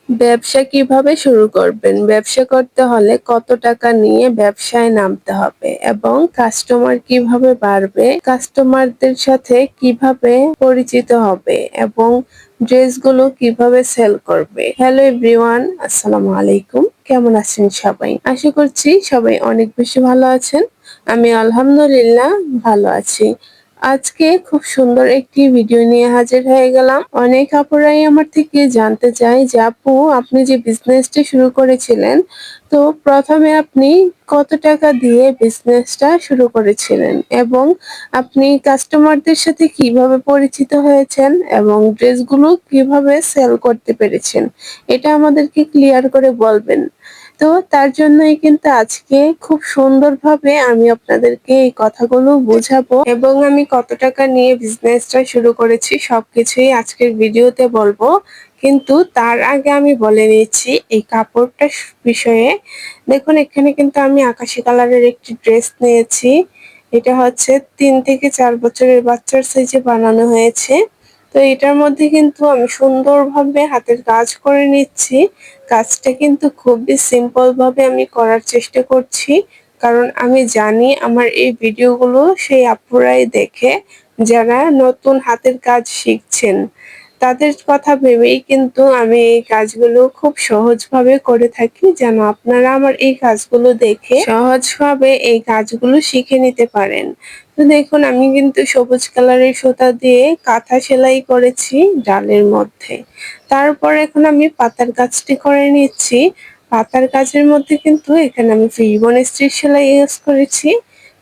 ব্যবসা কিভাবে শুরু করবেন? ব্যবসা করতে হলে কত টাকা নিয়ে ব্যবসায় নামতে হবে এবং কাস্টমার কিভাবে বাড়বে, কাস্টমারদের সাথে কিভাবে পরিচিত হবে এবং ড্রেসগুলো কিভাবে সেল করবে। হ্যালো এভরিওয়ান, আসসালামু আলাইকুম। কেমন আছেন সবাই? আশা করছি সবাই অনেক বেশি ভালো আছেন। আমি আলহামদুলিল্লাহ ভালো আছি। আজকে খুব সুন্দর একটি ভিডিও নিয়ে হাজির হয়ে গেলাম। অনেক আপুরাই আমার থেকে জানতে চায় যে আপু, আপনি যে বিজনেসটা শুরু করেছিলেন, তো প্রথমে আপনি কত টাকা দিয়ে বিজনেসটা শুরু করেছিলেন এবং আপনি কাস্টমারদের সাথে কিভাবে পরিচিত হয়েছেন এবং ড্রেসগুলো কিভাবে সেল করতে পেরেছেন, এটা আমাদেরকে ক্লিয়ার করে বলবেন। তো তার জন্যই কিন্তু আজকে খুব সুন্দরভাবে আমি আপনাদেরকে এই কথাগুলো বোঝাবো এবং আমি কত টাকা নিয়ে বিজনেসটা শুরু করেছি সবকিছুই আজকের ভিডিওতে বলবো। কিন্তু তার আগে আমি বলে নিচ্ছি এই কাপড়টা বিষয়ে। দেখুন, এখানে কিন্তু আমি আকাশি কালারের একটি ড্রেস নিয়েছি। এটা হচ্ছে 3 থেকে 4 বছরের বাচ্চার সাইজে বানানো হয়েছে। তো এটার মধ্যে কিন্তু আমি সুন্দরভাবে হাতের কাজ করে নিচ্ছি। কাজটা কিন্তু খুবই সিম্পল ভাবে আমি করার চেষ্টা করছি, কারণ আমি জানি আমার এই ভিডিওগুলো সেই আপুরাই দেখে যারা নতুন হাতের কাজ শিখছেন। তাদের কথা ভেবেই কিন্তু আমি এই কাজগুলো খুব সহজভাবে করে থাকি, যেন আপনারা আমার এই কাজগুলো দেখে সহজভাবে এই কাজগুলো শিখে নিতে পারেন। তো দেখুন, আমি কিন্তু সবুজ কালারের সুতা দিয়ে কাঁথা সেলাই করেছি ডালের মধ্যে। তারপর এখন আমি পাতার কাজটি করে নিচ্ছি। পাতার কাজের মধ্যে কিন্তু এখানে আমি ফিশবোন স্টিচ সেলাই ইউজ করেছি।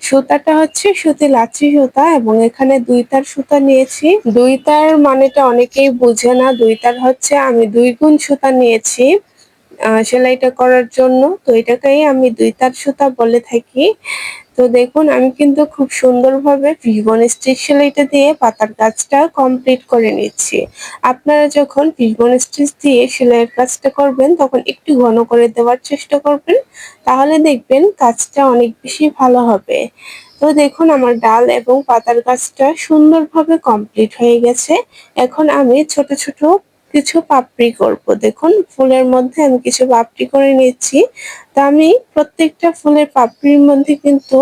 সুতাটা হচ্ছে সুতি লাচ্ছি সুতা এবং এখানে 2 তার সুতা নিয়েছি। 2 তার মানেটা অনেকেই বুঝে না। 2 তার হচ্ছে আমি 2 গুণ সুতা নিয়েছি সেলাইটা করার জন্য। তো এটাকেই আমি 2 তার সুতা বলে থাকি। তো দেখুন, আমি কিন্তু খুব সুন্দরভাবে ফিশবোন স্টিচ সেলাইটা দিয়ে পাতার কাজটা কমপ্লিট করে নিচ্ছি। আপনারা যখন ফিশবোন স্টিচ দিয়ে সেলাইয়ের কাজটা করবেন তখন একটু ঘন করে দেওয়ার চেষ্টা করবেন, তাহলে দেখবেন কাজটা অনেক বেশি ভালো হবে। তো দেখুন, আমার ডাল এবং পাতার কাজটা সুন্দরভাবে কমপ্লিট হয়ে গেছে। এখন আমি ছোট ছোট কিছু পাপড়ি করব। দেখুন, ফুলের মধ্যে আমি কিছু পাপড়ি করে নিচ্ছি। তা আমি প্রত্যেকটা ফুলের পাপড়ির মধ্যে কিন্তু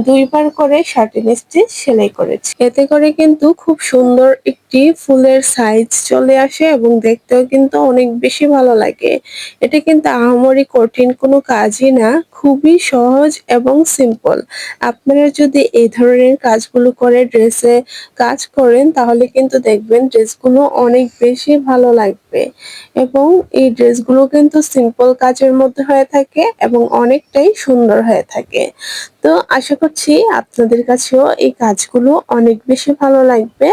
2 বার করে শার্টিন স্টিচ সেলাই করেছি। এতে করে কিন্তু খুব সুন্দর একটি ফুলের সাইজ চলে আসে এবং দেখতেও কিন্তু অনেক বেশি ভালো লাগে। এটা কিন্তু আহামরি কঠিন কোনো কাজই না, খুবই সহজ এবং সিম্পল। আপনারা যদি এই ধরনের কাজগুলো করে ড্রেসে কাজ করেন তাহলে কিন্তু দেখবেন ড্রেসগুলো অনেক বেশি ভালো লাগবে এবং এই ড্রেসগুলো কিন্তু সিম্পল কাজের মধ্যে হয়ে থাকে এবং অনেকটাই সুন্দর হয়ে থাকে। তো আশা করছি আপনাদের কাছেও এই কাজগুলো অনেক বেশি ভালো লাগবে।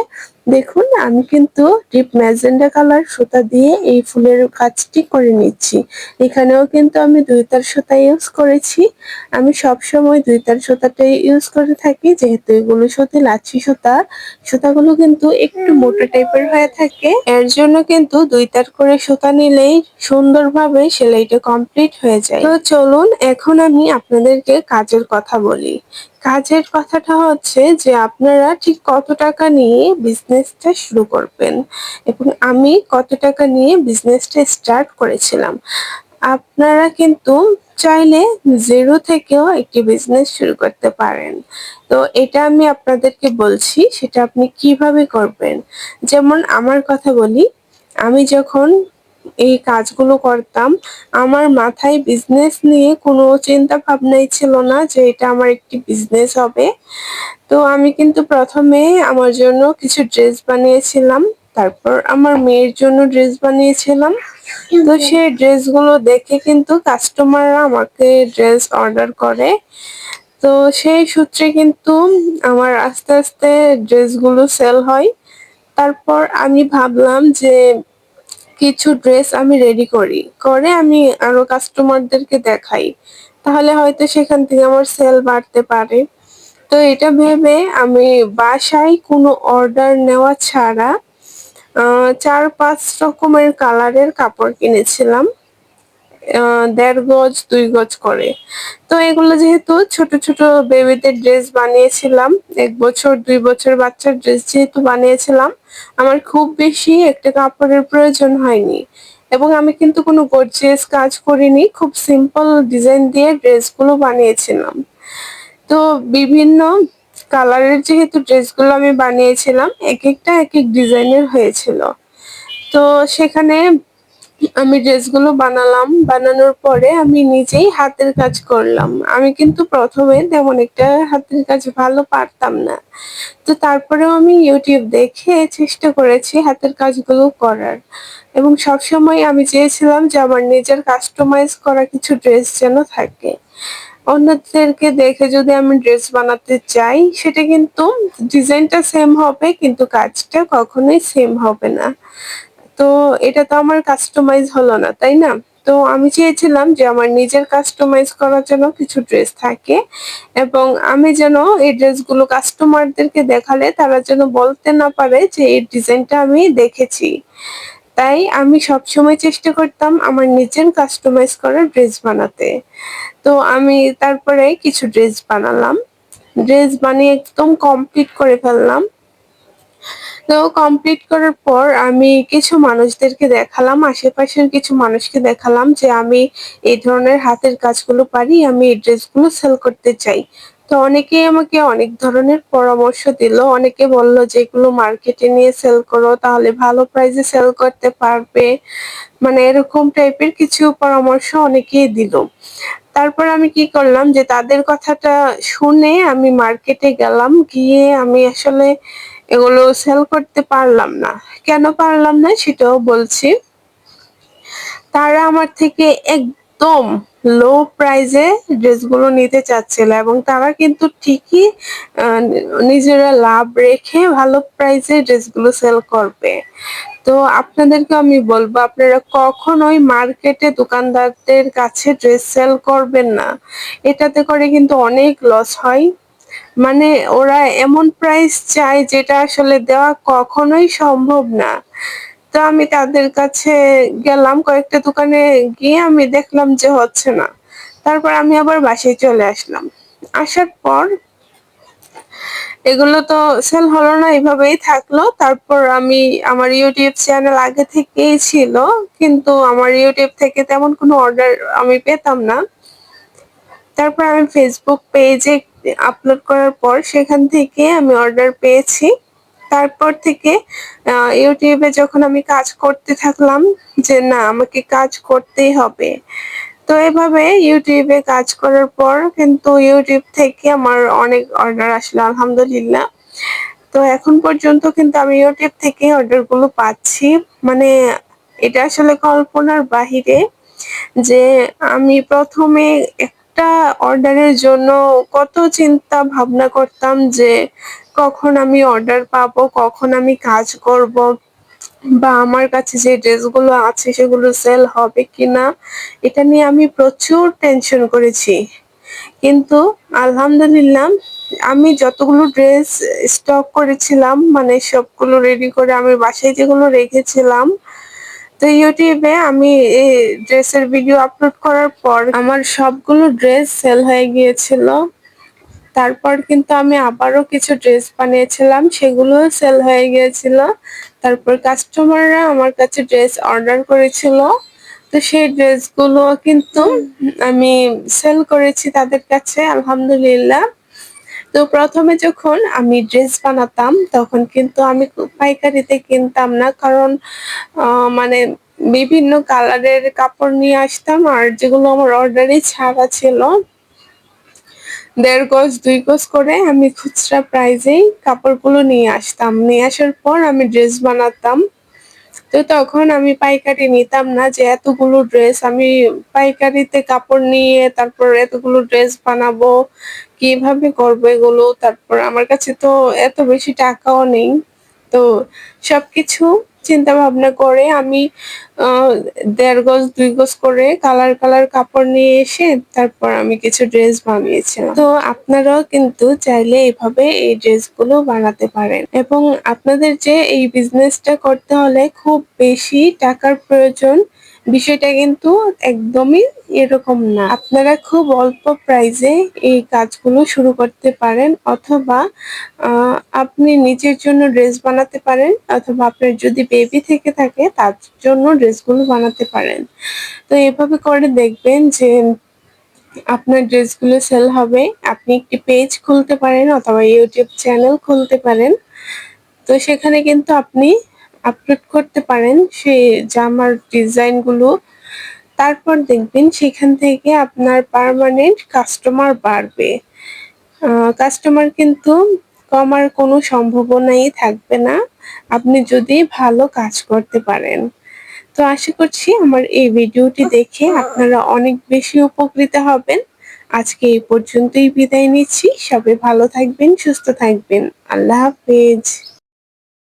দেখুন, আমি কিন্তু ডিপ ম্যাজেন্ডা কালার সুতা দিয়ে এই ফুলের কাজটি করে নিচ্ছি। এখানেও কিন্তু আমি 2 তার সুতা ইউজ করেছি। আমি সবসময় 2 তার সুতাটাই ইউজ করে থাকি, যেহেতু এগুলো সুতি লাচ্ছি সুতা। সুতাগুলো কিন্তু একটু মোটা টাইপের হয়ে থাকে, এর জন্য কিন্তু 2 তার করে সুতা নিলেই সুন্দরভাবে সেলাইটা কমপ্লিট হয়ে যায়। তো চলুন, এখন আমি আপনাদেরকে কাজের কথা বলি। কাজের কথাটা হচ্ছে যে আপনারা ঠিক কত টাকা নিয়ে বিজনেসটা শুরু করবেন এবং আমি কত টাকা নিয়ে বিজনেসটা স্টার্ট করেছিলাম। আপনারা কিন্তু চাইলে জিরো থেকেও একটি বিজনেস শুরু করতে পারেন। তো এটা আমি আপনাদেরকে বলছি, সেটা আপনি কিভাবে করবেন। যেমন আমার কথা বলি, আমি যখন এই কাজগুলো করতাম, আমার মাথায় বিজনেস নিয়ে কোনো চিন্তা ভাবনাই ছিল না যে এটা আমার একটি বিজনেস হবে। তো আমি কিন্তু প্রথমে আমার জন্য কিছু ড্রেস বানিয়েছিলাম, তারপর আমার মেয়ের জন্য ড্রেস বানিয়েছিলাম। তো সেই ড্রেসগুলো দেখে কিন্তু কাস্টমাররা আমাকে ড্রেস অর্ডার করে। তো সেই সূত্রে কিন্তু আমার আস্তে আস্তে ড্রেসগুলো সেল হয়। তারপর আমি ভাবলাম যে কিছু ড্রেস আমি রেডি করি, করে আমি আরো কাস্টমারদেরকে দেখাই, তাহলে হয়তো সেখান থেকে আমার সেল বাড়তে পারে। তো এটা ভেবে আমি বাসায় কোনো অর্ডার নেওয়া ছাড়া 4-5 রকমের কালারের কাপড় কিনেছিলাম, 1.5 গজ 2 গজ করে। তো এগুলো যেহেতু ছোট ছোট বেবিদের ড্রেস বানিয়েছিলাম, 1 বছর 2 বছর বাচ্চার ড্রেস যেহেতু বানিয়েছিলাম, আমার খুব বেশি একটা কাপড়ের প্রয়োজন হয়নি। এবং আমি কিন্তু কোনো গর্জিয়াস কাজ করিনি, খুব সিম্পল ডিজাইন দিয়ে ড্রেসগুলো বানিয়েছিলাম। তো বিভিন্ন কালারের যেহেতু ড্রেসগুলো আমি বানিয়েছিলাম, একেকটা একেক ডিজাইনের হয়েছিল। তো সেখানে আমি ড্রেসগুলো বানালাম। বানানোর পরে আমি নিজেই হাতের কাজ করলাম। আমি কিন্তু ১ম এ তেমন একটা হাতের কাজ ভালো পারতাম না। তো তারপরেও আমি YouTube দেখে চেষ্টা করেছি হাতের কাজগুলো করার। এবং সবসময় আমি চেয়েছিলাম যে আমার নিজের কাস্টমাইজ করা কিছু ড্রেস যেন থাকে। অন্যদেরকে দেখে যদি আমি ড্রেস বানাতে চাই, সেটা কিন্তু ডিজাইনটা সেম হবে কিন্তু কাজটা কখনোই সেম হবে না। তো এটা তো আমার কাস্টমাইজ হলো না, তাই না? তো আমি চেয়েছিলাম যে আমার নিজের কাস্টমাইজ করার জন্য কিছু ড্রেস থাকে এবং আমি যেন এই ড্রেসগুলো কাস্টমারদেরকে দেখালে তারা যেন বলতে না পারে যে এই ডিজাইনটা আমি দেখেছি। তাই আমি সবসময় চেষ্টা করতাম আমার নিজের কাস্টমাইজ করা ড্রেস বানাতে। তো আমি তারপরে কিছু ড্রেস বানালাম। ড্রেস বানিয়ে একদম কমপ্লিট করে ফেললাম। তো কমপ্লিট করার পর আমি কিছু মানুষদেরকে দেখালাম, আশেপাশের কিছু মানুষকে দেখালাম যে আমি এই ধরনের হাতের কাজগুলো পারি, আমি এই ড্রেসগুলো সেল করতে চাই। তো অনেকেই আমাকে অনেক ধরনের পরামর্শ দিল। অনেকে বলল যে এগুলো মার্কেটে নিয়ে সেল করো, তাহলে ভালো প্রাইসে সেল করতে পারবে। মানে এরকম টাইপের কিছু পরামর্শ অনেকেই দিল। তারপর আমি কি করলাম যে তাদের কথাটা শুনে আমি মার্কেটে গেলাম। গিয়ে আমি আসলে এগুলো সেল করতে পারলাম না। কেন পারলাম না সেটাও বলছি। তারা আমার থেকে একদম লো প্রাইসে ড্রেসগুলো নিতে চাচ্ছিল এবং তারা কিন্তু ঠিকই নিজেরা লাভ রেখে ভালো প্রাইসে ড্রেসগুলো সেল করবে। তো আপনাদেরকে আমি বলবো আপনারা কখনোই মার্কেটে দোকানদারদের কাছে ড্রেস সেল করবেন না। এটাতে করে কিন্তু অনেক লস হয়। মানে ওরা এমন প্রাইস চায় যেটা আসলে দেওয়া কখনোই সম্ভব না। তো আমি তাদের কাছে গেলাম, কয়েকটা দোকানে গিয়ে আমি দেখলাম যে হচ্ছে না। তারপর আমি আবার বাসায় চলে আসলাম। আসার পর এগুলো তো সেল হলো না, এভাবেই থাকলো। তারপর আমি আমার ইউটিউব চ্যানেল আগে থেকেই ছিল, কিন্তু আমার ইউটিউব থেকে তেমন কোনো অর্ডার আমি পেতাম না। তারপর আমি ফেসবুক পেজে আপলোড করার পর সেখান থেকে আমি অর্ডার পেয়েছি। তারপর থেকে ইউটিউবে যখন আমি কাজ করতে থাকলাম যে না আমাকে কাজ করতেই হবে। তো এভাবে ইউটিউবে কাজ করার পর কিন্তু ইউটিউব থেকে আমার অনেক অর্ডার আসলো আলহামদুলিল্লাহ। তো এখন পর্যন্ত কিন্তু আমি ইউটিউব থেকে অর্ডারগুলো পাচ্ছি। মানে এটা আসলে কল্পনার বাহিরে যে আমি ১ম এ একটা অর্ডারের জন্য কত চিন্তা ভাবনা করতাম যে কখন আমি অর্ডার পাবো, কখন আমি কাজ করব বা আমার কাছে যে ড্রেসগুলো আছে সেগুলো সেল হবে কিনা, এটা নিয়ে আমি প্রচুর টেনশন করেছি। কিন্তু আলহামদুলিল্লাহ আমি যতগুলো ড্রেস স্টক করেছিলাম মানে সবগুলো রেডি করে আমি বাসায় যেগুলো রেখেছিলাম, তো ইউটিউবে আমি এই ড্রেসের ভিডিও আপলোড করার পর আমার সবগুলো ড্রেস সেল হয়ে গিয়েছিল। তারপর কিন্তু আমি আবারও কিছু ড্রেস বানিয়েছিলাম, সেগুলোও সেল হয়ে গিয়েছিল। তারপর কাস্টমাররা আমার কাছে ড্রেস অর্ডার করেছিল। তো সেই ড্রেসগুলো কিন্তু আমি সেল করেছি তাদের কাছে আলহামদুলিল্লাহ। তো ১ম এ যখন আমি ড্রেস বানাতাম তখন কিন্তু আমি পাইকারিতে কিনতাম না। কারণ মানে বিভিন্ন কালারের কাপড় নিয়ে আসতাম আর যেগুলো আমার অর্ডারে ছাড়া ছিল ১.৫ গজ ২ গজ করে আমি খুচরা প্রাইজেই কাপড়গুলো নিয়ে আসতাম। নিয়ে আসার পর আমি ড্রেস বানাতাম। তো তখন আমি পাইকারি নিতাম না যে এতগুলো ড্রেস আমি পাইকারিতে কাপড় নিয়ে তারপর এতগুলো ড্রেস বানাবো, কিভাবে করবো এগুলো? তারপর আমার কাছে তো এত বেশি টাকাও নেই। তো সবকিছু চিন্তা ভাবনা করে আমি আ ১.৫ গজ ২ গজ করে কালার কাপড় নিয়ে এসে তারপর আমি কিছু ড্রেস বানিয়েছিলাম। তো আপনারাও কিন্তু চাইলে এভাবে এই ড্রেসগুলো বানাতে পারেন এবং আপনাদের যে এই বিজনেসটা করতে হলে খুব বেশি টাকার প্রয়োজন বিষয়টা কিন্তু একদমই এরকম না। আপনারা খুব অল্প প্রাইসে এই কাজগুলো শুরু করতে পারেন, অথবা আপনি নিজের জন্য ড্রেস বানাতে পারেন, অথবা আপনার যদি বেবি থেকে থাকে তার জন্য ড্রেসগুলো বানাতে পারেন। তো এভাবে করে দেখবেন যে আপনার ড্রেসগুলো সেল হবে। আপনি একটি পেজ খুলতে পারেন অথবা ইউটিউব চ্যানেল খুলতে পারেন। তো সেখানে কিন্তু আপনি আপলোড করতে পারেন সেই জামার ডিজাইনগুলো। তারপর দেখবেন সেখান থেকে আপনার পার্মানেন্ট কাস্টমার বাড়বে। কাস্টমার কিন্তু কমার কোনো সম্ভাবনাই থাকবে না, আপনি যদি ভালো কাজ করতে পারেন। তো আশা করছি আমার এই ভিডিওটি দেখে আপনারা অনেক বেশি উপকৃত হবেন। আজকে এই পর্যন্তই বিদায় নিচ্ছি। সবাই ভালো থাকবেন, সুস্থ থাকবেন। আল্লাহ হাফেজ।